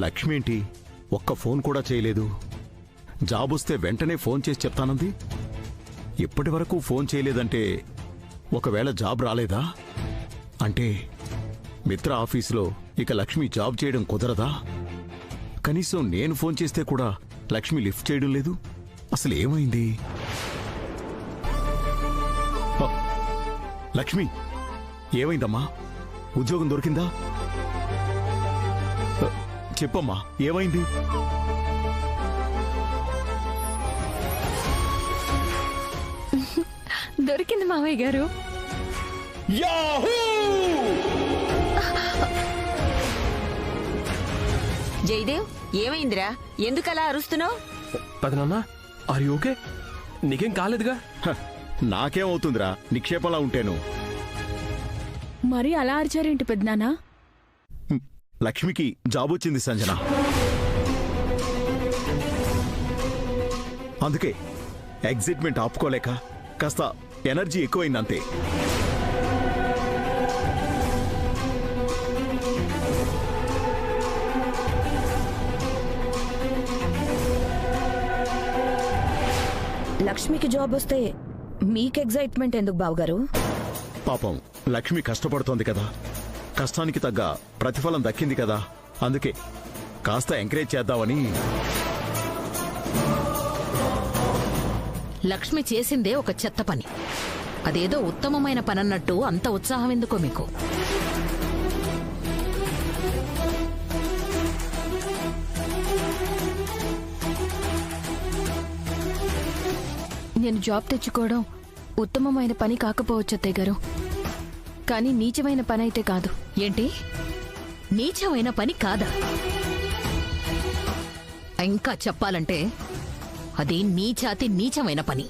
లక్ష్మి ఏంటి ఒక్క ఫోన్ కూడా చేయలేదు? జాబ్ వస్తే వెంటనే ఫోన్ చేసి చెప్తానంది. ఇప్పటి వరకు ఫోన్ చేయలేదంటే ఒకవేళ జాబ్ రాలేదా? అంటే మిత్ర ఆఫీసులో ఇక లక్ష్మి జాబ్ చేయడం కుదరదా? కనీసం నేను ఫోన్ చేస్తే కూడా లక్ష్మి లిఫ్ట్ చేయడం లేదు. అసలు ఏమైంది? లక్ష్మి ఏమైందమ్మా? ఉద్యోగం దొరికిందా? చెప్పమ్మా, ఏమైంది? దొరికింది మావయ్య గారు. జయదేవ్, ఏమైందిరా? ఎందుకలా అరుస్తున్నావు? పదనన్నా, ఆర్ యు ఓకే? నీకేం కాలేదుగా? నాకేమవుతుందిరా నిక్షేపంలా ఉంటేను. మరి అలా అరిచారేంటి పెద్దనానా? లక్ష్మికి జాబ్ వచ్చింది సంజన. అందుకే ఎగ్జైట్మెంట్ ఆపుకోలేక కాస్త ఎనర్జీ ఎక్కువైందంతే. లక్ష్మికి జాబ్ వస్తే మీకు ఎగ్జైట్మెంట్ ఎందుకు బావగారు? పాపం లక్ష్మి కష్టపడుతోంది కదా, కష్టానికి తగ్గ ప్రతిఫలం దక్కింది కదా, అందుకే కాస్త ఎంకరేజ్ చేద్దామని. లక్ష్మి చేసిందే ఒక చెత్త పని, అదేదో ఉత్తమమైన పనన్నట్టు అంత ఉత్సాహం ఎందుకో మీకు? నేను జాబ్ తెచ్చుకోవడం ఉత్తమమైన పని కాకపోవచ్చు అత్తయ్య గారు, కానీ నీచమైన పని అయితే కాదు. ఏంటి నీచమైన పని కాదా? ఇంకా చెప్పాలంటే అది నీచాతి నీచమైన పని.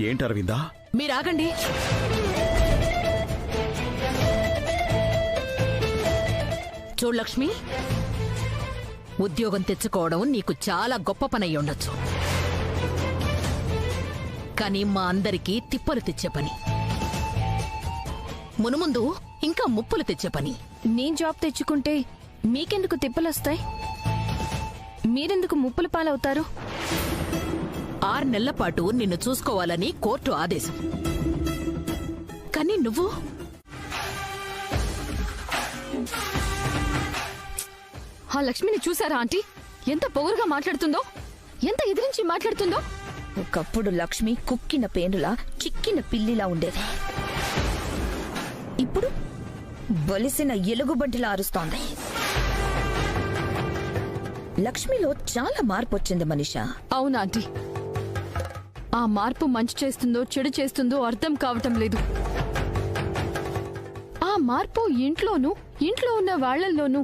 ఏంటి అరవిందా? మీరాగండి. చూడు లక్ష్మి, ఉద్యోగం తెచ్చుకోవడం నీకు చాలా గొప్ప పని ఉండొచ్చు, కానీ మా అందరికీ తిప్పలు తెచ్చే పని, మునుముందు ఇంకా ముప్పులు తెచ్చే పని. నేను జాబ్ తెచ్చుకుంటే మీకెందుకు తిప్పలొస్తాయి? మీరెందుకు ముప్పుల పాలవుతారు? 6 నెలల పాటు నిన్ను చూసుకోవాలని కోర్టు ఆదేశం, కానీ నువ్వు ఆ లక్ష్మిని చూసారా ఆంటీ? ఎంత పొగరుగా మాట్లాడుతుందో, ఎంత ఎదిరించి మాట్లాడుతుందో. ఒకప్పుడు లక్ష్మి కుక్కిన పేనులా చిక్కిన పిల్లిలా ఉండేది, ఇప్పుడు బలిసిన ఎలుగుబంటిలా అరుస్తోంది. లక్ష్మిలో చాలా మార్పు వచ్చింది మనీషా. అవునా ఆంటీ? ఆ మార్పు మంచి చేస్తుందో చెడు చేస్తుందో అర్థం కావటం లేదు. ఆ మార్పు ఇంట్లో ఉన్న వాళ్లల్లోనూ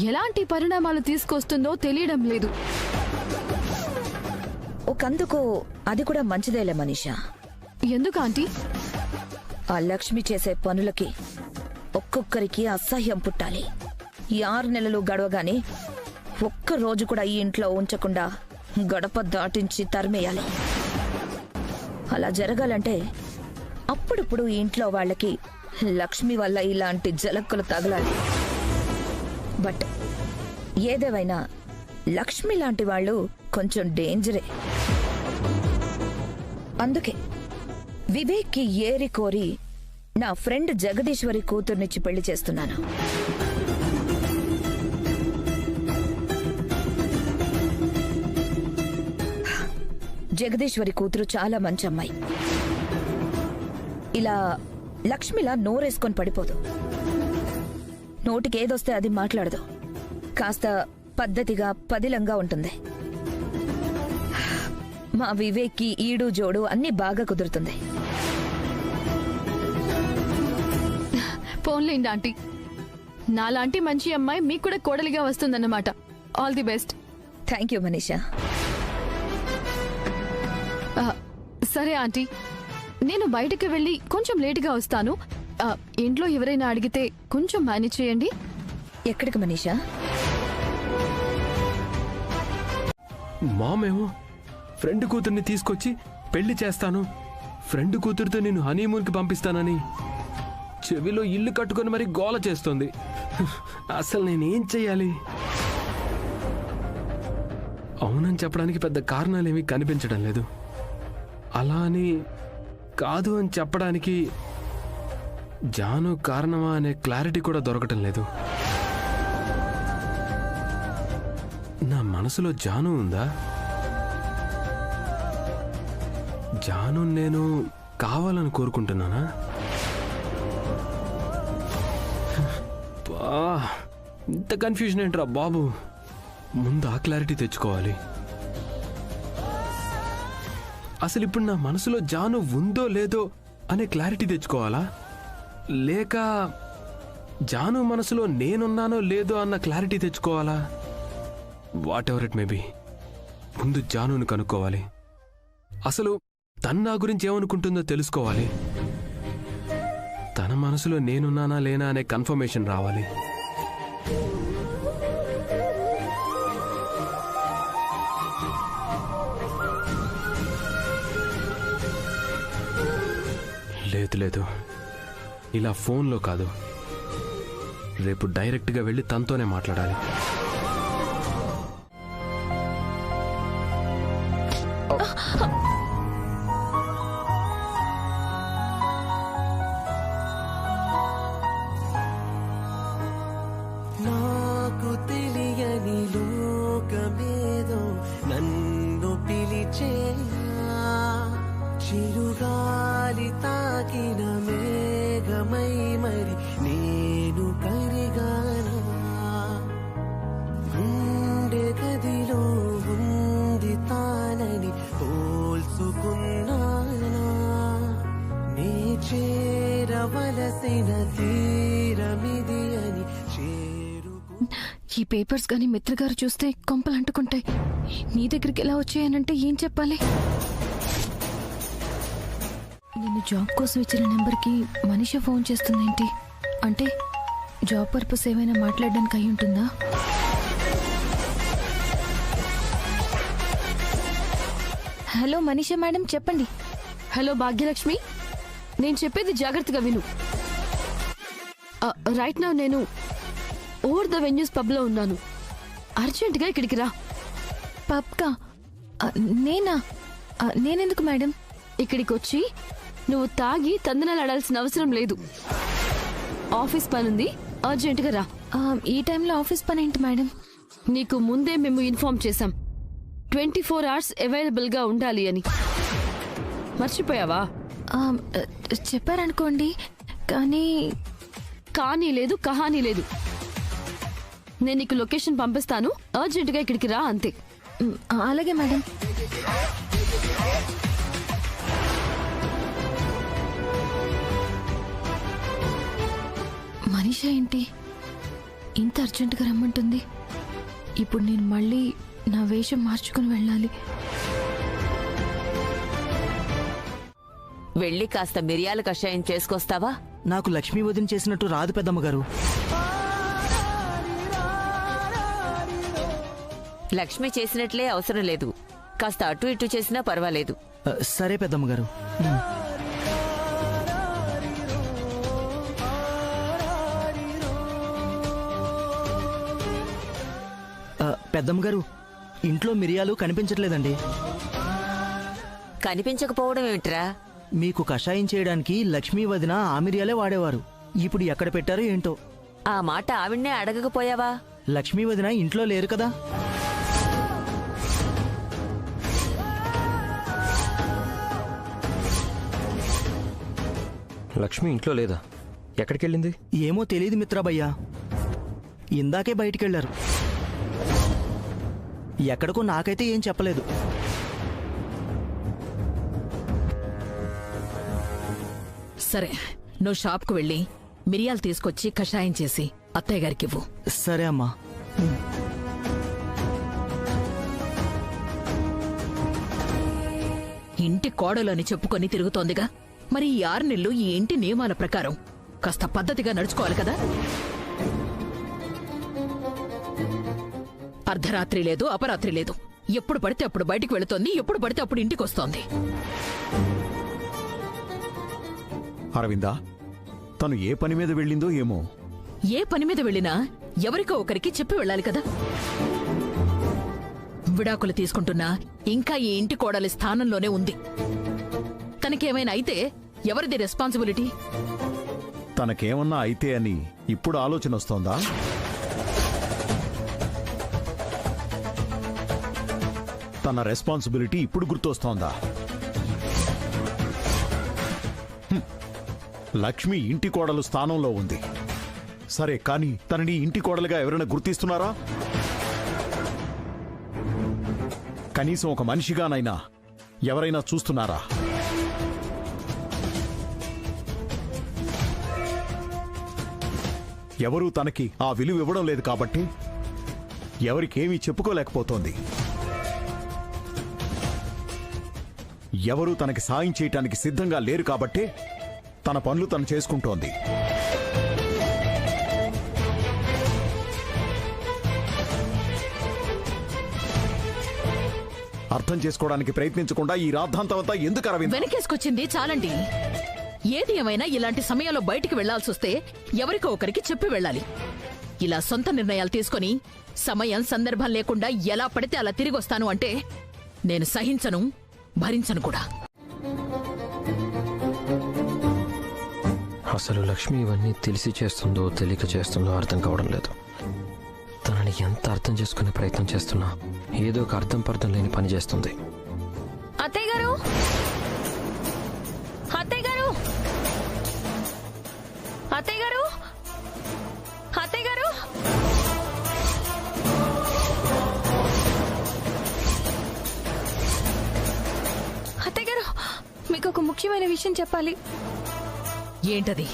ఎలాంటి పరిణామాలు తీసుకొస్తుందో తెలియడం లేదు. ఒకందుకు అది కూడా మంచిదేలే మనీషా. ఎందుకు ఆంటీ? ఆ లక్ష్మి చేసే పనులకి ఒక్కొక్కరికి అసహ్యం పుట్టాలి. ఈ 6 నెలలు గడవగానే ఒక్క రోజు కూడా ఈ ఇంట్లో ఉంచకుండా గడప దాటించి తరిమేయాలి. అలా జరగాలంటే అప్పుడప్పుడు ఈ ఇంట్లో వాళ్ళకి లక్ష్మి వల్ల ఇలాంటి జలక్కులు తగలాలి. బట్ ఏదేవైనా లక్ష్మి లాంటి వాళ్ళు కొంచెం డేంజరే. అందుకే వివేక్కి ఏరి కోరి నా ఫ్రెండ్ జగదీశ్వరి కూతుర్నిచ్చి పెళ్లి చేస్తున్నాను. జగదీశ్వరి కూతురు చాలా మంచి అమ్మాయి. ఇలా లక్ష్మిలా నోరేసుకొని పడిపోదు, నోటికేదొస్తే అది మాట్లాడదు, కాస్త పద్ధతిగా పదిలంగా ఉంటుంది. మా వివేక్కి ఈడు జోడు అన్నీ బాగా కుదురుతుంది. పోన్లేండి ఆంటీ, నాలాంటి మంచి అమ్మాయి మీకు కూడా కోడలిగా వస్తుందన్నమాట. All the best. Thank you Manisha. సరే ఆంటీ, నేను బయటకు వెళ్ళి కొంచెం లేటుగా వస్తాను. ఇంట్లో ఎవరైనా అడిగితే కొంచెం మేనేజ్ చేయండి. ఎక్కడికి మనీషా? మామేమో ఫ్రెండ్ కూతుర్ని తీసుకొచ్చి పెళ్లి చేస్తాను, ఫ్రెండ్ కూతురితో నేను హనీమూన్కి పంపిస్తానని చెవిలో ఇల్లు కట్టుకొని మరీ గోల చేస్తుంది. అసలు నేనేం చెయ్యాలి? అవునని చెప్పడానికి పెద్ద కారణాలేమీ కనిపించడం లేదు. అలా అని కాదు అని చెప్పడానికి జాను కారణమా అనే క్లారిటీ కూడా దొరకటం లేదు. నా మనసులో జాను ఉందా? జాను నేను కావాలని కోరుకుంటున్నానా? ఇంత కన్ఫ్యూజన్ ఏంట్రా బాబు. ముందు ఆ క్లారిటీ తెచ్చుకోవాలి. అసలు ఇప్పుడు నా మనసులో జాను ఉందో లేదో అనే క్లారిటీ తెచ్చుకోవాలా, లేక జాను మనసులో నేనున్నానో లేదో అన్న క్లారిటీ తెచ్చుకోవాలా? Whatever it may be, ముందు జానుని కనుక్కోవాలి. అసలు తన నా గురించి ఏమనుకుంటుందో తెలుసుకోవాలి. తన మనసులో నేనున్నానా లేనా అనే కన్ఫర్మేషన్ రావాలి. లేదు, ఇలా ఫోన్లో కాదు, రేపు డైరెక్ట్గా వెళ్ళి తనతోనే మాట్లాడాలి. నాకు తెలియని లోకమేదో నన్ను పిలిచేనా, చిరుగాలి తాకిన మేఘమై మరి నేను కరిగానా, గుండె గదిలో ఉంది తానని పోల్చుకున్నానా, నే చేరవలసిన తీరమిది అని ఈ పేపర్స్ గాని మిత్ర గారు చూస్తే కొంపలు అంటుకుంటాయి. నీ దగ్గరికి ఎలా వచ్చాయనంటే ఏం చెప్పాలి? నేను జాబ్ కోసం ఇచ్చిన నెంబర్కి మనిషి ఫోన్ చేస్తుందేంటి? అంటే జాబ్ పర్పస్ ఏమైనా మాట్లాడడానికి అయి ఉంటుందా? హలో మనీషా మేడం, చెప్పండి. హలో భాగ్యలక్ష్మి, నేను చెప్పేది జాగ్రత్తగా విను. రైట్ నౌ నేను ఓవర్ ద వెన్యూస్ పబ్లో ఉన్నాను. అర్జెంటుగా ఇక్కడికి రా. పబ్కా? నేనా? నేనెందుకు మేడం? ఇక్కడికి వచ్చి నువ్వు తాగి తందనాలాడాల్సిన అవసరం లేదు. ఆఫీస్ పనుంది, అర్జెంటుగా రా. ఈ టైంలో ఆఫీస్ పని ఏంటి మేడం? నీకు ముందే మేము ఇన్ఫార్మ్ చేశాం 24 hours అవైలబుల్గా ఉండాలి అని. మర్చిపోయావా? చెప్పారనుకోండి, కానీ లేదు, కహానీ లేదు. నేను నీకు లొకేషన్ పంపిస్తాను, అర్జెంటుగా ఇక్కడికి రా, అంతే. అలాగే మేడం. మనీషా ఏంటి ఇంత అర్జెంటుగా రమ్మంటుంది? ఇప్పుడు నేను మళ్ళీ నా వేషం మార్చుకుని వెళ్ళాలి. వెళ్ళి కాస్త మిరియాల కషాయం చేసుకొస్తావా? నాకు లక్ష్మీ వదిన చేసినట్టు రాదు పెద్దమ్మగారు. లక్ష్మి చేసినట్లే అవసరం లేదు, కాస్త అటు ఇటు చేసినా పర్వాలేదు. సరే పెద్దమ్మగారు. పెద్దమ్మగారు, ఇంట్లో మిరియాలు కనిపించట్లేదండి. కనిపించకపోవడం ఏమిట్రా? మీకు కషాయం చేయడానికి లక్ష్మీ వదిన ఆ మిరియాలే వాడేవారు. ఇప్పుడు ఎక్కడ పెట్టారో ఏంటో. ఆ మాట ఆవిడ్నే అడగకపోయావా? లక్ష్మీ వదిన ఇంట్లో లేరు కదా. లక్ష్మి ఇంట్లో లేదా? ఎక్కడికెళ్ళింది? ఏమో తెలియదు మిత్రాబయ్యా, ఇందాకే బయటికెళ్లారు. ఎక్కడికో నాకైతే ఏం చెప్పలేదు. సరే, నువ్వు షాప్కు వెళ్ళి మిరియాలు తీసుకొచ్చి కషాయం చేసి అత్తయ్య గారికి ఇవ్వు. సరే అమ్మా. ఇంటి కోడలని చెప్పుకొని తిరుగుతోందిగా, మరి ఈ 6 నెలలు ఈ ఇంటి నియమాల ప్రకారం కాస్త పద్ధతిగా నడుచుకోవాలి కదా. అర్ధరాత్రి లేదు, అపరాత్రి లేదు, ఎప్పుడు పడితే అప్పుడు బయటికి వెళుతోంది, ఎప్పుడు పడితే అప్పుడు ఇంటికి వస్తోంది. అరవిందా, తను ఏ పని మీద వెళ్ళిందో ఏమో. ఏ పని మీద వెళ్ళినా ఎవరికో ఒకరికి చెప్పి వెళ్ళాలి కదా. విడాకులు తీసుకుంటున్నా ఇంకా ఈ ఇంటి కోడలి స్థానంలోనే ఉంది. తనకేమైనా అయితే ఎవరిది రెస్పాన్సిబిలిటీ? తనకేమన్నా అయితే అని ఇప్పుడు ఆలోచన వస్తోందా? తన రెస్పాన్సిబిలిటీ ఇప్పుడు గుర్తొస్తోందా? లక్ష్మి ఇంటి కోడలు స్థానంలో ఉంది. సరే, కానీ తనని ఇంటి కోడలుగా ఎవరైనా గుర్తిస్తున్నారా? కనీసం ఒక మనిషిగానైనా ఎవరైనా చూస్తున్నారా? ఎవరూ తనకి ఆ విలువ ఇవ్వడం లేదు కాబట్టి ఎవరికేమీ చెప్పుకోలేకపోతోంది. ఎవరూ తనకి సాయం చేయటానికి సిద్ధంగా లేరు కాబట్టి తన పనులు తను చేసుకుంటోంది. అర్థం చేసుకోవడానికి ప్రయత్నించకుండా ఈ రాద్ధాంతమంతా ఎందుకు అరవింద్? వెనకేసుకొచ్చింది చాలండి. ఏది ఏమైనా ఇలాంటి సమయంలో బయటికి వెళ్లాల్సొస్తే ఎవరికో ఒకరికి చెప్పి వెళ్ళాలి. ఇలా సొంత నిర్ణయాలు తీసుకొని సమయం సందర్భం లేకుండా ఎలా పడితే అలా తిరిగొస్తాను అంటే నేను సహించను, భరించను కూడా. అసలు లక్ష్మి ఇవన్నీ తెలిసి చేస్తుందో తెలియక చేస్తుందో అర్థం కావడం లేదు. తనని ఎంత అర్థం చేసుకునే ప్రయత్నం చేస్తున్నా ఏదో ఒక అర్థం పర్థం లేని పని చేస్తుంది. అత్తయ్య గారు, అత్తయ్య గారు, అత్తయ్య గారు, అత్తయ్య గారు. అత్తయ్య గారు, మీకు ఒక ముఖ్యమైన విషయం చెప్పాలి. ఏంటది?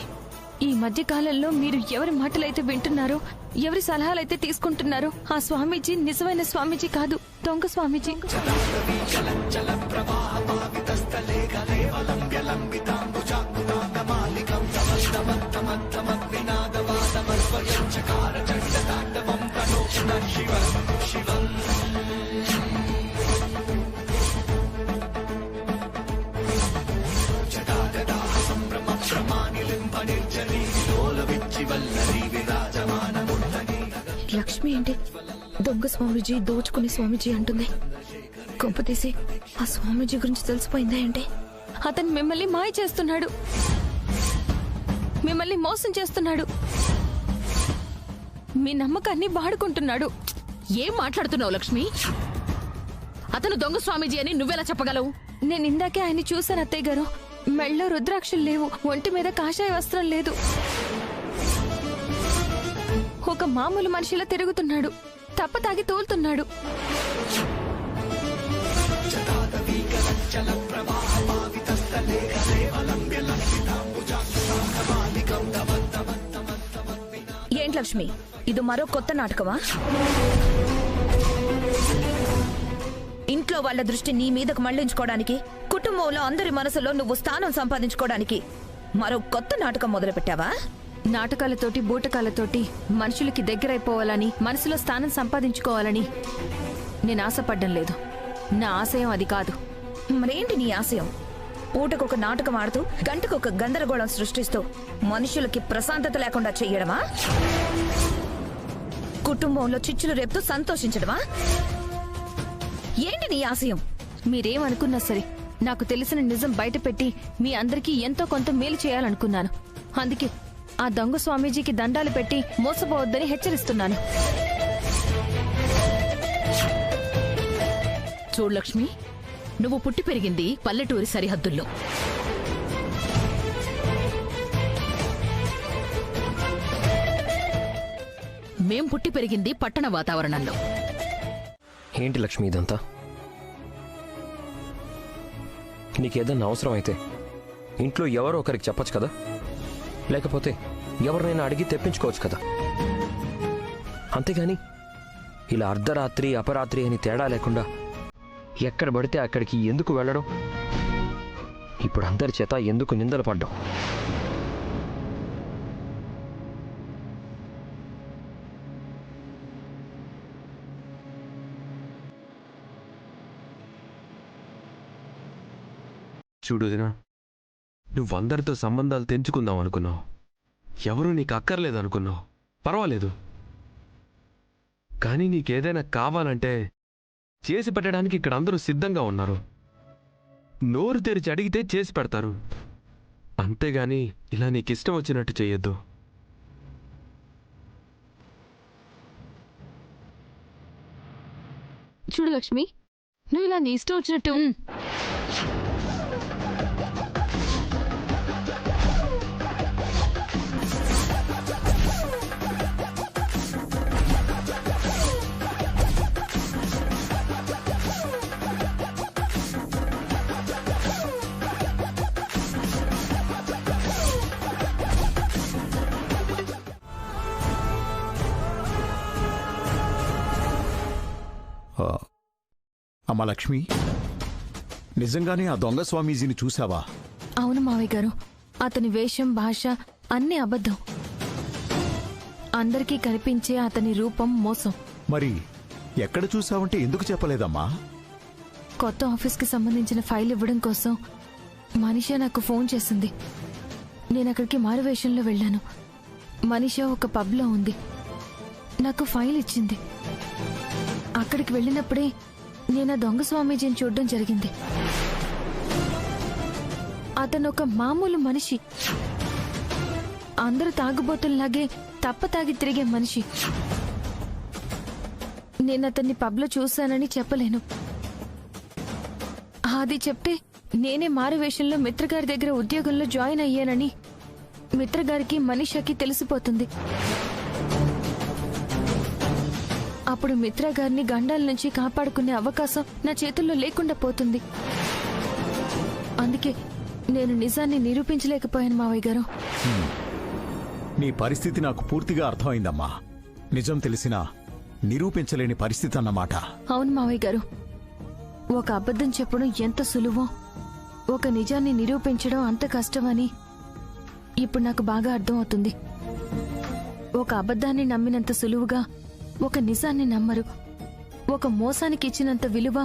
ఈ మధ్య కాలంలో మీరు ఎవరి మాటలైతే వింటున్నారో, ఎవరి సలహాలైతే తీసుకుంటున్నారో ఆ స్వామీజీ నిజమైన స్వామీజీ కాదు, దొంగ స్వామీజీ. లక్ష్మి ఏంటి దొంగ స్వామీజీ, దోచుకునే స్వామీజీ అంటుంది? కొంపతీసి ఆ స్వామీజీ గురించి తెలిసిపోయిందా ఏంటి? అతను మిమ్మల్ని మాయ చేస్తున్నాడు, మిమ్మల్ని మోసం చేస్తున్నాడు, మీ నమ్మకాన్ని వాడుకుంటున్నాడు. ఏం మాట్లాడుతున్నావు లక్ష్మి? అతను దొంగ స్వామీజీ అని నువ్వెలా చెప్పగలవు? నేను ఇందాకే ఆయన్ని చూశాను అత్తయ్య గారు. మెళ్ళలో రుద్రాక్షలు లేవు, ఒంటి మీద కాషాయ వస్త్రం లేదు. ఒక మామూలు మనిషిలా తిరుగుతున్నాడు, తప్ప తాగి తోలుతున్నాడు. ఏంటి లక్ష్మి, ఇది మరో కొత్త నాటకమా? ఇంట్లో వాళ్ళ దృష్టి నీ మీదకు మళ్లించుకోవడానికి, కుటుంబంలో అందరి మనసులో నువ్వు స్థానం సంపాదించుకోవడానికి మరో కొత్త నాటకం మొదలుపెట్టావా? నాటకాలతోటి, బూటకాలతోటి మనుషులకి దగ్గరైపోవాలని, మనసులో స్థానం సంపాదించుకోవాలని నేను ఆశపడ్డం లేదు. నా ఆశయం అది కాదు. మరేంటి నీ ఆశయం? పూటకొక నాటకం ఆడుతూ గంటకొక గందరగోళం సృష్టిస్తూ మనుషులకి ప్రశాంతత లేకుండా చెయ్యడమా? కుటుంబంలో చిచ్చులు రేపుతూ సంతోషించడమా? ఏంటి నీ ఆశయం? మీరేమనుకున్నా సరే, నాకు తెలిసిన నిజం బయటపెట్టి మీ అందరికీ ఎంతో కొంత మేలు చేయాలనుకున్నాను. అందుకే ఆ దొంగ స్వామీజీకి దండాలు పెట్టి మోసపోవద్దని హెచ్చరిస్తున్నాను. చూడు లక్ష్మి, నువ్వు పుట్టి పెరిగింది పల్లెటూరి సరిహద్దుల్లో. మేం పుట్టి పెరిగింది పట్టణ వాతావరణంలో. ఏంటి లక్ష్మి ఇదంతా? నీకేదన్నా అవసరం అయితే ఇంట్లో ఎవరో ఒకరికి చెప్పొచ్చు కదా, లేకపోతే ఎవరినైనా అడిగి తెప్పించుకోవచ్చు కదా. అంతేగాని ఇలా అర్ధరాత్రి అపరాత్రి అని తేడా లేకుండా ఎక్కడ పడితే అక్కడికి ఎందుకు వెళ్ళడం? ఇప్పుడు అందరి చేత ఎందుకు నిందలు పడ్డం? చూడు వదినా, నువ్వందరితో సంబంధాలు తెంచుకుందాం అనుకున్నావు, ఎవరూ నీకు అక్కర్లేదనుకున్నావు, పర్వాలేదు. కానీ నీకేదైనా కావాలంటే చేసి పెట్టడానికి ఇక్కడ అందరూ సిద్ధంగా ఉన్నారు. నోరు తెరిచి అడిగితే చేసి పెడతారు. అంతేగాని ఇలా నీకిష్టం వచ్చినట్టు చెయ్యొద్దు. చూడు లక్ష్మి, నువ్వు ఇలా నీ ఇష్టం వచ్చినట్టు అమ్మా లక్ష్మి, నిజంగానే ఆ దొంగ స్వామీజీని చూసావా? అవును మావయ్య గారు, అతని వేషం భాష అన్నీ అబద్ధం. అందరికీ కనిపించే అతని రూపం మోసం. మరి ఎక్కడ చూసావంటే ఎందుకు చెప్పలేదమ్మా? కొత్త ఆఫీస్కి సంబంధించిన ఫైల్ ఇవ్వడం కోసం మనీషా నాకు ఫోన్ చేసింది. నేను అక్కడికి మారువేషంలో వెళ్ళాను. మనీషా ఒక పబ్లో ఉంది. నాకు ఫైల్ ఇచ్చింది. అక్కడికి వెళ్ళినప్పుడే నేను ఆ దొంగ స్వామీజీని చూడడం జరిగింది. అతను ఒక మామూలు మనిషి, అందరూ తాగుబోతుల్లాగే తప్ప తాగి తిరిగే మనిషి. నేను అతన్ని పబ్లో చూశానని చెప్పలేను. అది చెప్తే నేనే మారువేషంలో మిత్రగారి దగ్గర ఉద్యోగంలో జాయిన్ అయ్యానని మిత్రగారికి మనీషాకి తెలిసిపోతుంది. అప్పుడు మిత్రగారిని గండాల నుంచి కాపాడుకునే అవకాశం నా చేతుల్లో లేకుండా పోతుంది. అందుకే నేను నిజాన్ని నిరూపించలేకపోయాను మావయ్య గారు. నీ పరిస్థితి నాకు పూర్తిగా అర్థమైందమ్మా. నిజం తెలిసినా నిరూపించలేని పరిస్థితి అన్నమాట. అవును మావయ్య గారు, ఒక అబద్ధం చెప్పడం ఎంత సులువో ఒక నిజాన్ని నిరూపించడం అంత కష్టమని ఇప్పుడు నాకు బాగా అర్థమవుతుంది. ఒక అబద్ధాన్ని నమ్మినంత సులువుగా ఒక నిజాన్ని నమ్మరు. ఒక మోసానికి ఇచ్చినంత విలువ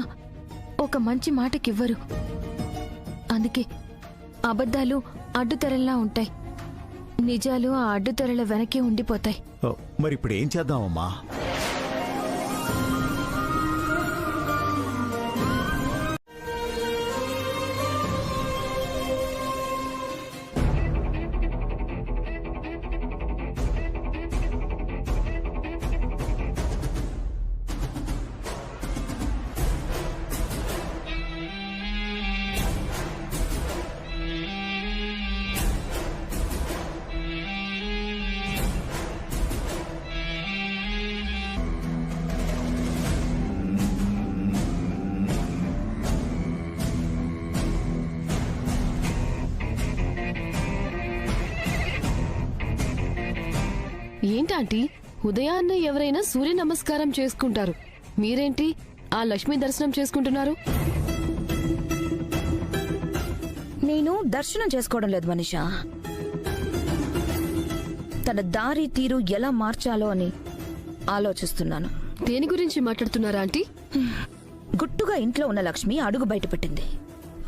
ఒక మంచి మాటకివ్వరు. అందుకే అబద్ధాలు అడ్డుతెరల్లా ఉంటాయి, నిజాలు ఆ అడ్డుతెరల వెనకే ఉండిపోతాయి. మరి ఇప్పుడు ఏం చేద్దామమ్మా? ఏంటాంటీ, ఉదయాన్నే ఎవరైనా సూర్య నమస్కారం చేసుకుంటారు, మీరేంటి ఆ లక్ష్మీ దర్శనం చేసుకుంటున్నారు? నేను దర్శనం చేసుకోవడం లేదు మనీషా. తన దారి తీరు ఎలా మార్చాలో అని ఆలోచిస్తున్నాను. దేని గురించి మాట్లాడుతున్నారా ఆంటీ? గుట్టుగా ఇంట్లో ఉన్న లక్ష్మి అడుగు బయటపెట్టింది.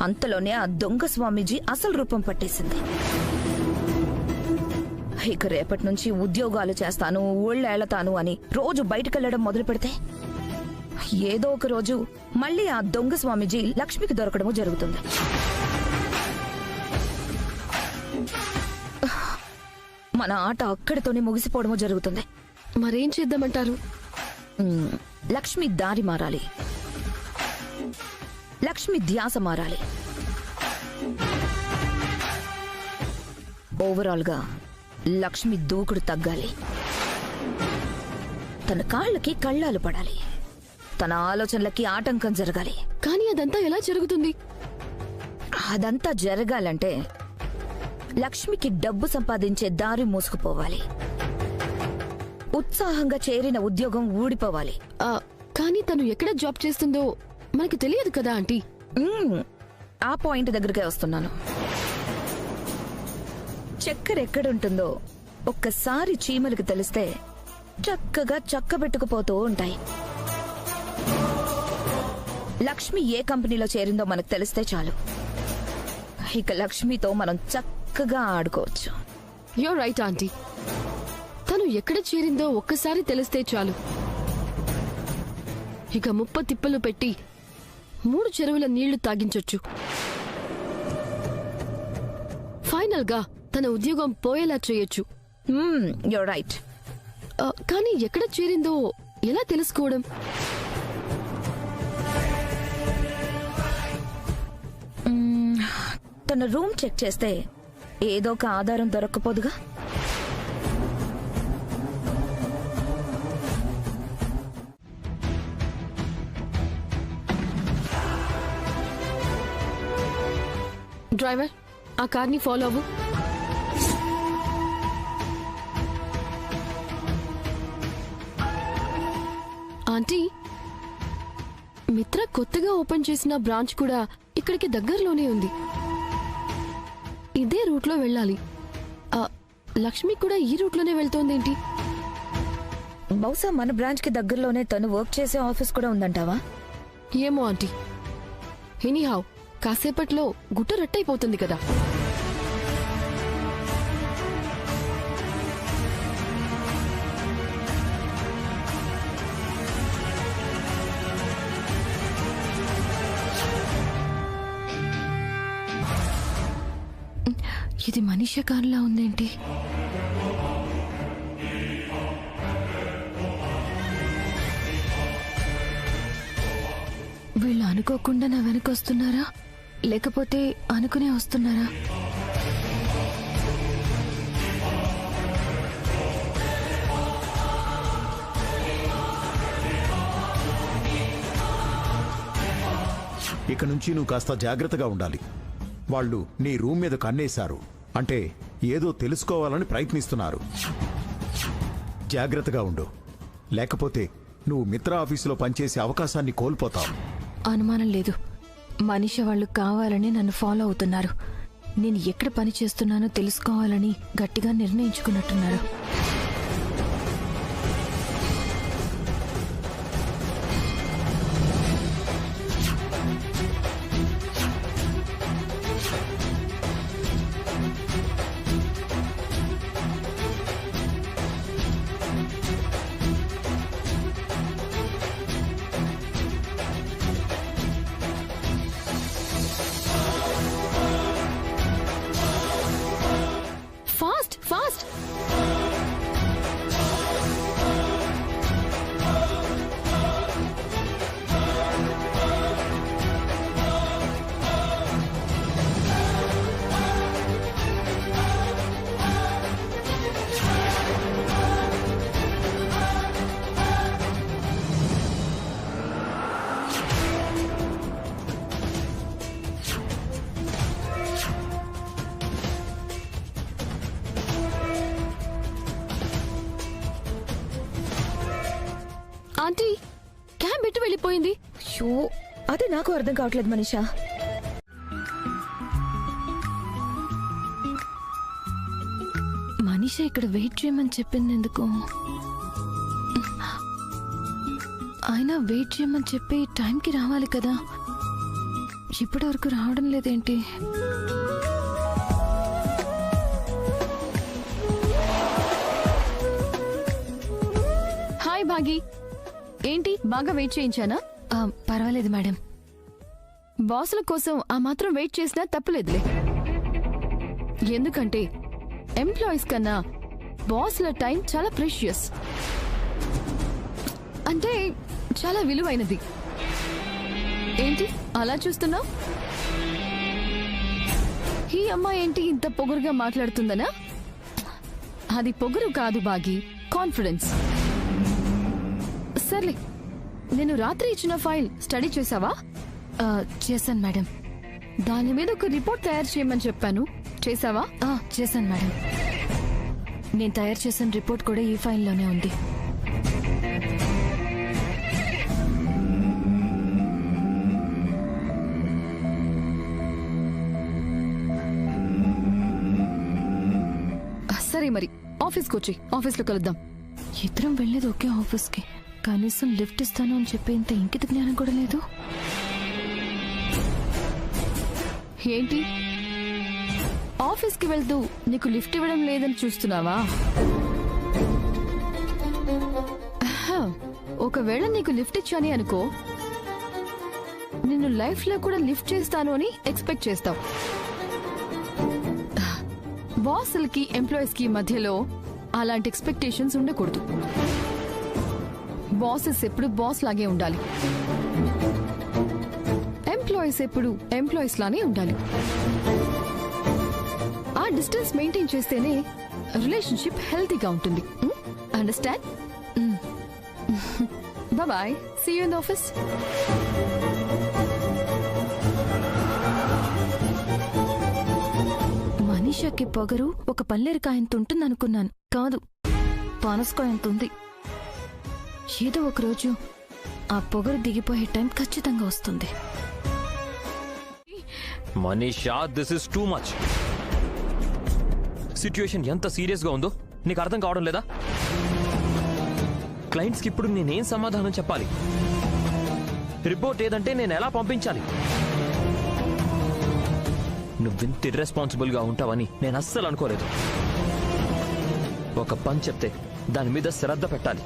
అంతలోనే ఆ దొంగ స్వామీజీ అసలు రూపం పట్టేసింది. ఇక రేపటి నుంచి ఉద్యోగాలు చేస్తాను, ఊళ్ళేళ్తాను అని రోజు బయటకెళ్లడం మొదలు పెడితే ఏదో ఒక రోజు మళ్ళీ ఆ దొంగ స్వామీజీ లక్ష్మికి దొరకడము జరుగుతుంది. మన ఆట అక్కడితోనే ముగిసిపోవడము జరుగుతుంది. మరేం చేద్దామంటారు? లక్ష్మి దారి మారాలి, లక్ష్మి ధ్యాస మారాలి. ఓవరాల్ గా లక్ష్మి దూకుడు తగ్గాలి, తన కాళ్ళకి కళ్ళాలు పడాలి, తన ఆలోచనలకి ఆటంకం జరగాలి. కానీ అదంతా ఎలా జరుగుతుంది? అదంతా జరగాలంటే లక్ష్మికి డబ్బు సంపాదించే దారి మూసుకుపోవాలి, ఉత్సాహంగా చేరిన ఉద్యోగం ఊడిపోవాలి. కానీ తను ఎక్కడ జాబ్ చేస్తుందో మనకు తెలియదు కదా ఆంటీ. ఆ పాయింట్ దగ్గరకే వస్తున్నాను. చక్కెర ఎక్కడుంటుందో ఒక్కసారి చీమలకు తెలిస్తే చక్కగా చక్కబెట్టుకుపోతూ ఉంటాయి. లక్ష్మి ఏ కంపెనీలో చేరిందో మనకు తెలిస్తే చాలు, ఇక లక్ష్మితో మనం చక్కగా ఆడుకోవచ్చు. You're right aunty. తను ఎక్కడ చేరిందో ఒక్కసారి తెలిస్తే చాలు, ఇక ముప్ప తిప్పలు పెట్టి 3 చెరువుల నీళ్లు తాగించొచ్చు. ఫైనల్ గా తన ఉద్యోగం పోయేలా చేయొచ్చు. You're right. కానీ ఎక్కడ చేరిందో ఎలా తెలుసుకోవడం? తన రూమ్ చెక్ చేస్తే ఏదో ఒక ఆధారం దొరక్కపోదుగా. డ్రైవర్, ఆ కార్ని ఫాలో అవ్వు. ఆంటీ, మిత్ర కొత్తగా ఓపెన్ చేసిన బ్రాంచ్ కూడా ఇక్కడికి దగ్గరలోనే ఉంది. ఇదే రూట్లో వెళ్ళాలి. లక్ష్మి కూడా ఈ రూట్లోనే వెళ్తోందేంటి? బహుశా మన బ్రాంచ్ కి దగ్గరలోనే తను వర్క్ చేసే ఆఫీస్ కూడా ఉందంటావా? ఏమో ఆంటీ. ఎనీహౌ కాసేపట్లో గుట్ట రట్టయిపోతుంది కదా. ఇది మనీషా కార్లా ఉందేంటి? వీళ్ళు అనుకోకుండా నా వెనక వస్తున్నారా, లేకపోతే అనుకునే వస్తున్నారా? ఇక నుంచి నువ్వు కాస్త జాగ్రత్తగా ఉండాలి. వాళ్ళు నీ రూమ్ మీద కన్నేశారు అంటే ఏదో తెలుసుకోవాలని ప్రయత్నిస్తున్నారు. జాగ్రత్తగా ఉండు, లేకపోతే నువ్వు మిత్ర ఆఫీసులో పనిచేసే అవకాశాన్ని కోల్పోతావు. అనుమానం లేదు, మనీషా వాళ్ళు కావాలని నన్ను ఫాలో అవుతున్నారు. నేను ఎక్కడ పని చేస్తున్నానో తెలుసుకోవాలని గట్టిగా నిర్ణయించుకున్నట్టున్నారు. Fast fast. ఆంటీ, క్యాబ్ ఎటు వెళ్ళిపోయింది? షో, అదే నాకు అర్థం కావట్లేదు మనీషా. మనీషా ఇక్కడ వెయిట్ చేయమని చెప్పింది ఎందుకు? ఆయన వెయిట్ చేయమని చెప్పి టైంకి రావాలి కదా, ఇప్పటి వరకు రావడం లేదేంటి? హాయ్ భాగి, ఏంటి బాగా వెయిట్ చేయించానా? పర్వాలేదు మేడం, బాసుల కోసం ఆ మాత్రం వెయిట్ చేసినా తప్పులేదులే. ఎందుకంటే ఎంప్లాయీస్ కన్నా బాస్ల టైం చాలా ప్రెషియస్, అంటే చాలా విలువైనది. ఏంటి అలా చూస్తున్నావు? ఈ అమ్మాయి ఏంటి ఇంత పొగరుగా మాట్లాడుతుందనా? అది పొగరు కాదు బాగి, కాన్ఫిడెన్స్. సర్లే, నేను రాత్రి ఇచ్చిన ఫైల్ స్టడీ చేసావా? చేశాను మేడం. దాని మీద ఒక రిపోర్ట్ తయారు చేయమని చెప్పాను, చేసావా? చేశాను మేడం. నేను తయారు చేసిన రిపోర్ట్ కూడా ఈ ఫైల్లోనే ఉంది. సరే మరి ఆఫీస్కి వచ్చి ఆఫీస్లో కలుద్దాం. ఇద్దరం వెళ్ళేది ఒకే ఆఫీస్కి, కనీసం లిఫ్ట్ ఇస్తాను అని చెప్పేంత ఇంకిత జ్ఞానం కూడా లేదు. ఏంటి ఆఫీస్కి వెళ్తూ నీకు లిఫ్ట్ ఇవ్వడం లేదని చూస్తున్నావా? ఆహా, ఒకవేళ నీకు లిఫ్ట్ ఇచ్చాని అనుకో, నిన్ను లైఫ్ లో కూడా లిఫ్ట్ చేస్తాను అని ఎక్స్పెక్ట్ చేస్తావు. బాసులకి ఎంప్లాయీస్ కి మధ్యలో అలాంటి ఎక్స్పెక్టేషన్స్ ఉండకూడదు. బాసెస్ ఎప్పుడు బాస్ లాగే ఉండాలి, ఎంప్లాయీస్ ఎప్పుడు ఎంప్లాయీస్ లానే ఉండాలి. ఆ డిస్టెన్స్ మెయింటైన్ చేస్తేనే రిలేషన్షిప్ హెల్తీగా ఉంటుంది. Understand? Bye, see you in the office. మనీషాకి పొగరు ఒక పల్లెరికాయంత ఉంటుందనుకున్నాను. కాదు, పానస్కాయంత ఉంది. ఏదో ఒకరోజు ఆ పొగరు దిగిపోయే టైం ఖచ్చితంగా వస్తుంది. Manisha, this is too much. Situation ఎంత సీరియస్ గా ఉందో నీకు అర్థం కావడం లేదా? క్లయింట్స్ కి ఇప్పుడు నేనేం సమాధానం చెప్పాలి? రిపోర్ట్ ఏదంటే నేను ఎలా పంపించాలి? నువ్వింత ఇర్రెస్పాన్సిబుల్ గా ఉంటావని నేను అస్సలు అనుకోలేదు. ఒక పని చెప్తే దాని మీద శ్రద్ధ పెట్టాలి,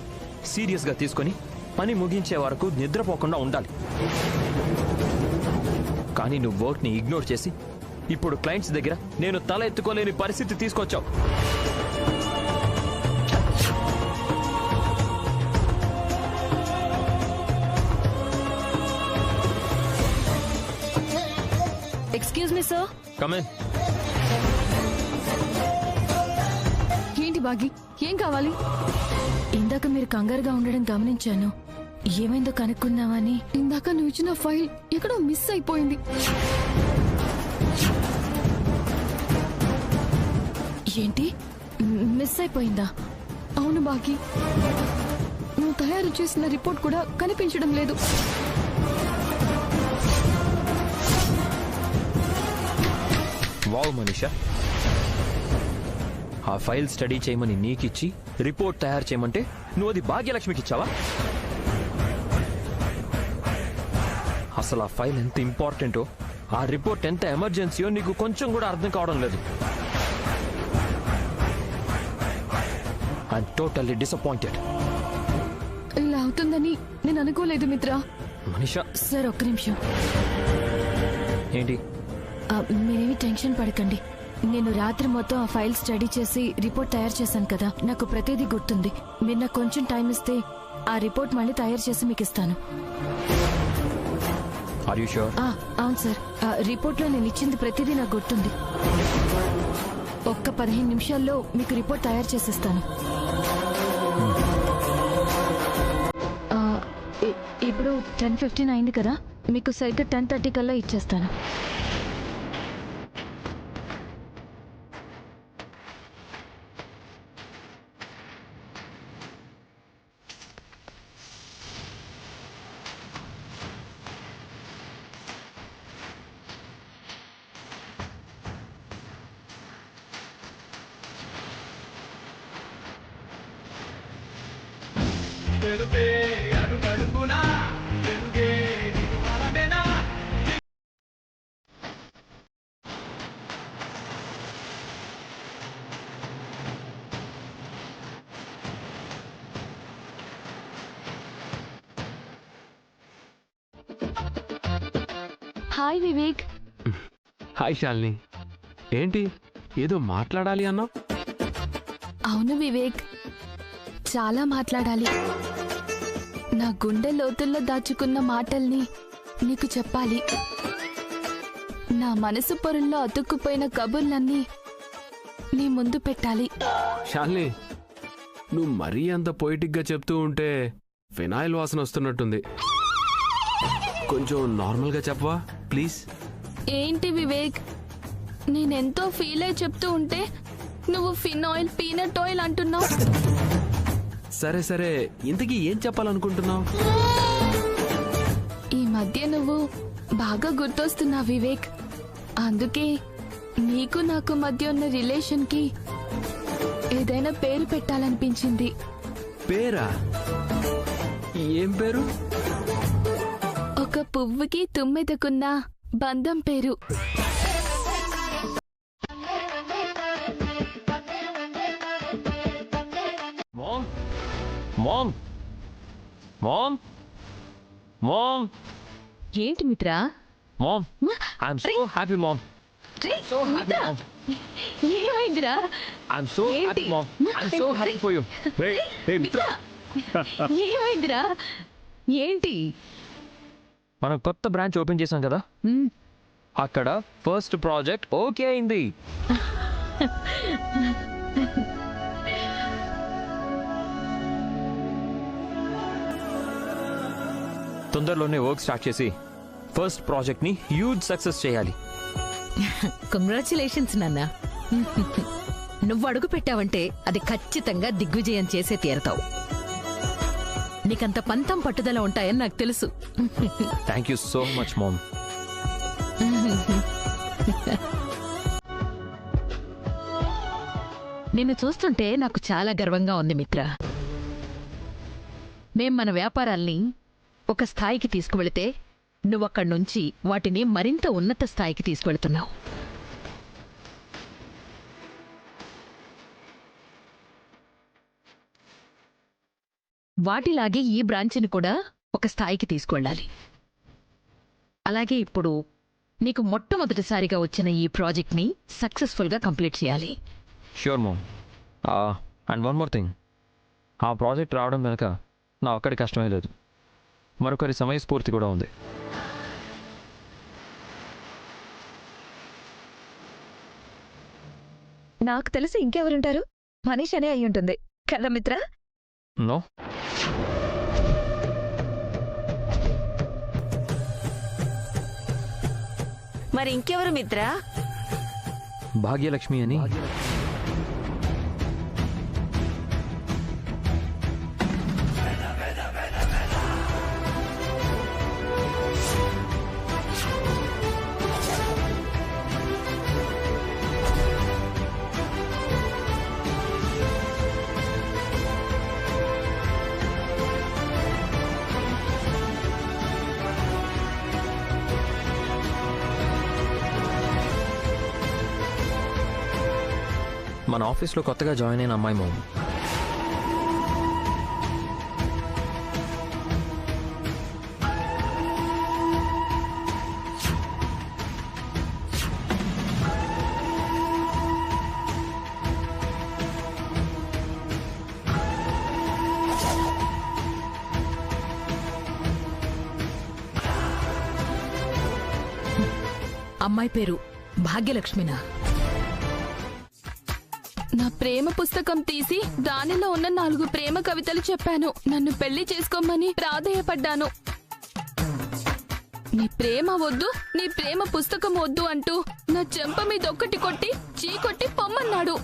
సీరియస్ గా తీసుకొని పని ముగించే వరకు నిద్రపోకుండా ఉండాలి. కానీ నువ్వు వర్క్ ని ఇగ్నోర్ చేసి ఇప్పుడు క్లయింట్స్ దగ్గర నేను తల ఎత్తుకోలేని పరిస్థితి తీసుకొచ్చావు. Excuse me sir. Come in. ఏంటి బాగి, ఏం కావాలి? ఇందాక మీరు కంగారుగా ఉండడం గమనించాను. ఏమైందో కనుక్కుందామని. ఇందాక నువ్వు ఇచ్చిన ఫైల్ ఎక్కడో మిస్ అయిపోయింది. ఏంటి, మిస్ అయిపోయిందా? అవును బాగి, నువ్వు తయారు చేసిన రిపోర్ట్ కూడా కనిపించడం లేదు. వావ్ మనీషా, ఆ ఫైల్ స్టడీ చేయమని నీకిచ్చి రిపోర్ట్ తయారు చేయమంటే నువ్వు అది భాగ్యలక్ష్మికి ఇచ్చావా? అసలు ఆ ఫైల్ ఎంత ఇంపార్టెంటో, ఆ రిపోర్ట్ ఎంత ఎమర్జెన్సీయో నీకు కొంచెం కూడా అర్థం కావడం లేదు. I'm totally disappointed. ఇలా అవుతుందని నేను అనుకోలేదు మిత్ర. మనీషా సార్, ఒక్క నిమిషం. ఏంటి? మీరేమి టెన్షన్ పడకండి. నేను రాత్రి మొత్తం ఆ ఫైల్ స్టడీ చేసి రిపోర్ట్ తయారు చేశాను కదా, నాకు ప్రతిదీ గుర్తుంది. మీరు నాకు కొంచెం టైం ఇస్తే ఆ రిపోర్ట్ మళ్ళీ తయారు చేసి మీకు ఇస్తాను. Are you sure? అవును సార్, రిపోర్ట్లో నేను ఇచ్చింది ప్రతిదీ నాకు గుర్తుంది. ఒక్క 15 నిమిషాల్లో మీకు రిపోర్ట్ తయారు చేసిస్తాను. ఇప్పుడు 10:15 అయింది కదా, మీకు సరిగ్గా 10:30 కల్లా ఇచ్చేస్తాను. హాయ్ వివేక్. హాయ్ శాలిని. ఏంటి, ఏదో మాట్లాడాలి అన్నావు? అవును వివేక్, చాలా మాట్లాడాలి. నా గుండె లోతుల్లో దాచుకున్న మాటల్ని నీకు చెప్పాలి. నా మనసు పొరల్లో అతుక్కుపోయిన కబుర్లన్నీ నీ ముందు పెట్టాలి. శాలిని, నువ్వు మరీ అంత పొయిటిక్గా చెప్తూ ఉంటే ఫినాయిల్ వాసన వస్తున్నట్టుంది. కొంచెం నార్మల్గా చెప్పవా ప్లీజ్? ఏంటి వివేక్, నేనెంతో ఫీల్ అయి చెప్తూ ఉంటే నువ్వు ఫినాయిల్, పీనట్ ఆయిల్ అంటున్నావు. సరే సరే, ఇంతకీ ఏం చెప్పాలనుకుంటున్నావు? ఈ మధ్య నువ్వు బాగా గుర్తొస్తున్నావు వివేక్. అందుకే నీకు నాకు మధ్య ఉన్న రిలేషన్ కి ఏదైనా పేరు పెట్టాలనిపించింది. పేరా? ఏం పేరు? ఒక పువ్వుకి తుమ్మెదకున్న బంధం పేరు. మామ్ మామ్ మామ్ ఏంటి Mitra? Mom I'm so happy mom. So happy mom. ఏమైందిరా? I'm so happy mom. I'm so happy for you. Hey Mitra, ఏమైందిరా? ఏంటి? మనం కొత్త బ్రాంచ్ ఓపెన్ చేసాం కదా, అక్కడ ఫస్ట్ ప్రాజెక్ట్ ఓకే అయింది. తొందరలోనే వర్క్ స్టార్ట్ చేసి ఫస్ట్ ప్రాజెక్ట్ ని హ్యూజ్ సక్సెస్ చేయాలి. కంగ్రాచులేషన్స్ నాన్న. నువ్వు అడుగు పెట్టావంటే అది ఖచ్చితంగా దిగ్విజయం చేసే తీరతావు. నీకంత పంతం పట్టుదల ఉంటాయని నాకు తెలుసు. Thank you so much ma'am. నిన్ను చూస్తుంటే నాకు చాలా గర్వంగా ఉంది మిత్ర. మేం మన వ్యాపారాల్ని ఒక స్థాయికి తీసుకువెళితే నువ్వక్కడి నుంచి వాటిని మరింత ఉన్నత స్థాయికి తీసుకువెళుతున్నావు. వాటిలాగే ఈ బ్రాంచ్ని కూడా ఒక స్థాయికి తీసుకువెళ్ళాలి. అలాగే ఇప్పుడు నీకు మొట్టమొదటిసారిగా వచ్చిన ఈ ప్రాజెక్ట్ని సక్సెస్ఫుల్గా కంప్లీట్ చేయాలి. Sure ma'am. And one more thing, ఆ ప్రాజెక్ట్ రావడం వెనక నా ఒక్కడి కష్టమే లేదు, మరొకరి సమయస్ఫూర్తి కూడా ఉంది. నాకు తెలిసి ఇంకెవరుంటారు? మనీష్ అనే అయి ఉంటుంది కదా మిత్ర? నో, మరి ఇంకెవరు మిత్ర? భాగ్యలక్ష్మి అని. మన ఆఫీస్లో కొత్తగా జాయిన్ అయిన అమ్మాయి మామ్. అమ్మాయి పేరు భాగ్యలక్ష్మినా? నా ప్రేమ పుస్తకం తీసి దానిలో ఉన్న 4 ప్రేమ కవితలు చెప్పాను. నన్ను పెళ్లి చేసుకోమని ప్రాధేయపడ్డాను. నీ ప్రేమ వద్దు, నీ ప్రేమ పుస్తకం వద్దు అంటూ నా చెంప మీద ఒక్కటి కొట్టి చీకొట్టి పొమ్మన్నాడు.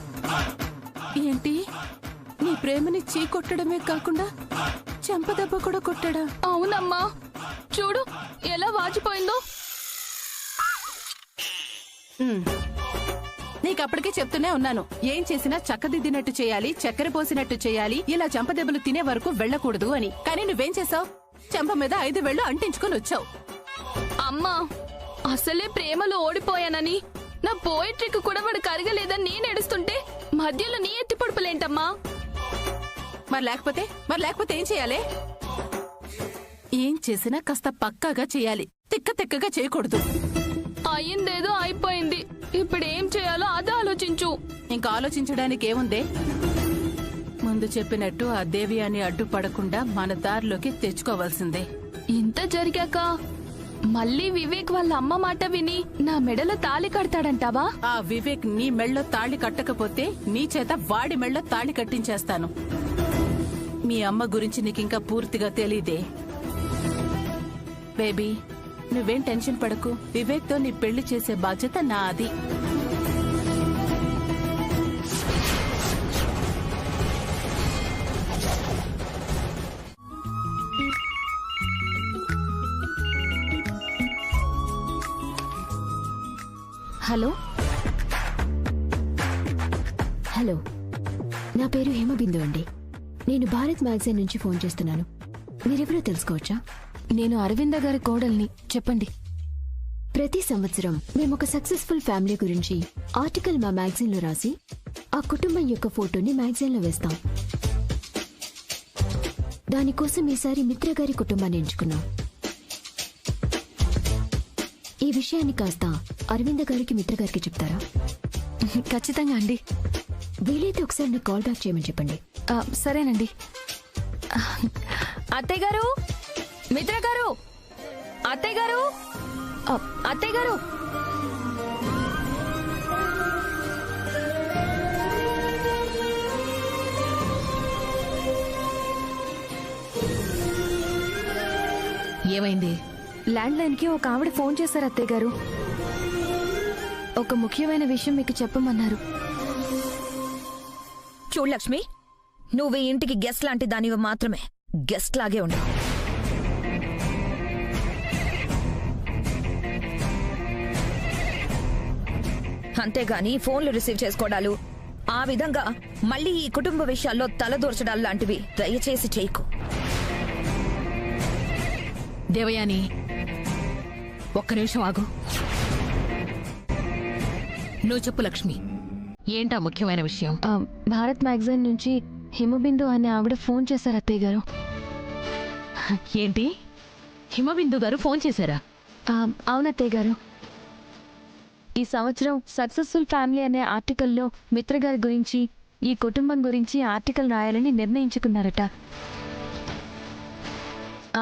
ఏంటి, నీ ప్రేమని చీకొట్టడమే కాకుండా చెంపదెబ్బ కూడా కొట్టాడా? అవునమ్మా, చూడు ఎలా వాచిపోయిందో. నీకప్పటికే చెప్తూనే ఉన్నాను, ఏం చేసినా చక్కదిద్దినట్టు చేయాలి, చక్కెర పోసినట్టు చేయాలి, ఇలా చెంపదెబ్బలు తినే వరకు వెళ్ళకూడదు అని. కానీ నువ్వేం చేసావు? చెంప మీద 5 వేళ్లు అంటించుకొని వచ్చావు. అమ్మా, అసలే ప్రేమలో ఓడిపోయానని, నా పోయిట్రీకి కూడా వాడు కరగలేదని నేను ఏడుస్తుంటే మధ్యలో నీ ఎత్తి పొడుపులేంటమ్మా? మరి లేకపోతే ఏం చేయాలి? ఏం చేసినా కాస్త పక్కాగా చేయాలి, తిక్కగా చేయకూడదు. అయ్యిందేదో అయిపోయింది, ఇప్పుడు ఏం చేయాలో అది ఆలోచించు. ఇంకా ఆలోచించడానికి ఏముందే? ముందు చెప్పినట్టు ఆ దేవ్యాన్ని అడ్డుపడకుండా మన దారిలోకి తెచ్చుకోవాల్సిందే. ఇంత జరిగాక మళ్ళీ వివేక్ వాళ్ళ అమ్మ మాట విని నా మెడలో తాళి కడతాడంటావా? ఆ వివేక్ నీ మెళ్ళో తాళి కట్టకపోతే నీ చేత వాడి మెళ్ళో తాళి కట్టించేస్తాను. మీ అమ్మ గురించి నీకింకా పూర్తిగా తెలీదే. బేబీ, నువ్వేం టెన్షన్ పడకు. వివేక్ తో నీ పెళ్లి చేసే బాధ్యత నాది. హలో హలో, నా పేరు హేమబిందు అండి. నేను భారత్ మ్యాగజైన్ నుంచి ఫోన్ చేస్తున్నాను. మీరెవరో తెలుసుకోవచ్చా? నేను అరవింద గారి కోడల్ని. చెప్పండి. ప్రతి సంవత్సరం మేము ఒక సక్సెస్ఫుల్ ఫ్యామిలీ గురించి ఆర్టికల్ మా మ్యాగజైన్ లో రాసి ఆ కుటుంబం యొక్క ఫోటోని మ్యాగజైన్ లో వేస్తాం. దానికోసం ఈసారి మిత్ర గారి కుటుంబాన్ని ఎంచుకున్నాం. ఈ విషయాన్ని కాస్త అరవింద గారికి మిత్ర గారికి చెప్తారా? ఖచ్చితంగా అండి. వీలైతే ఒకసారి నాకు కాల్ బ్యాక్ చేయమని చెప్పండి. సరేనండి. అత్తయ్య గారు, మిత్ర గారు, అత్తయ్య గారు, అత్తయ్య గారు. ఏమైంది? ల్యాండ్ లైన్ కి ఒక ఆవిడ ఫోన్ చేశారు అత్తయ్య గారు. ఒక ముఖ్యమైన విషయం మీకు చెప్పమన్నారు. చూడు లక్ష్మి, నువ్వు ఈ ఇంటికి గెస్ట్ లాంటి దానివి మాత్రమే. గెస్ట్ లాగే ఉండు. అంతేగాని ఫోన్లు రిసీవ్ చేసుకోవడాలు, ఆ విధంగా మళ్ళీ ఈ కుటుంబ విషయాల్లో తలదూర్చడాలు లాంటివి దయచేసి చేయకు. దేవయాని, ఒక్క నిమిషం ఆగు. నువ్వు చెప్పు లక్ష్మి, ఏంటా ముఖ్యమైన విషయం? భారత్ మ్యాగజైన్ నుంచి హిమబిందు అనే ఆవిడ ఫోన్ చేశారు అత్తయ్య గారు. ఏంటి, హిమబిందు గారు ఫోన్ చేశారా? అవునత్తయ్య గారు. ఈ సంవత్సరం సక్సెస్ఫుల్ ఫ్యామిలీ అనే ఆర్టికల్లో మిత్ర గారి గురించి, ఈ కుటుంబం గురించి ఆర్టికల్ రాయాలని నిర్ణయించుకున్నారట.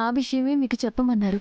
ఆ విషయమే మీకు చెప్పమన్నారు.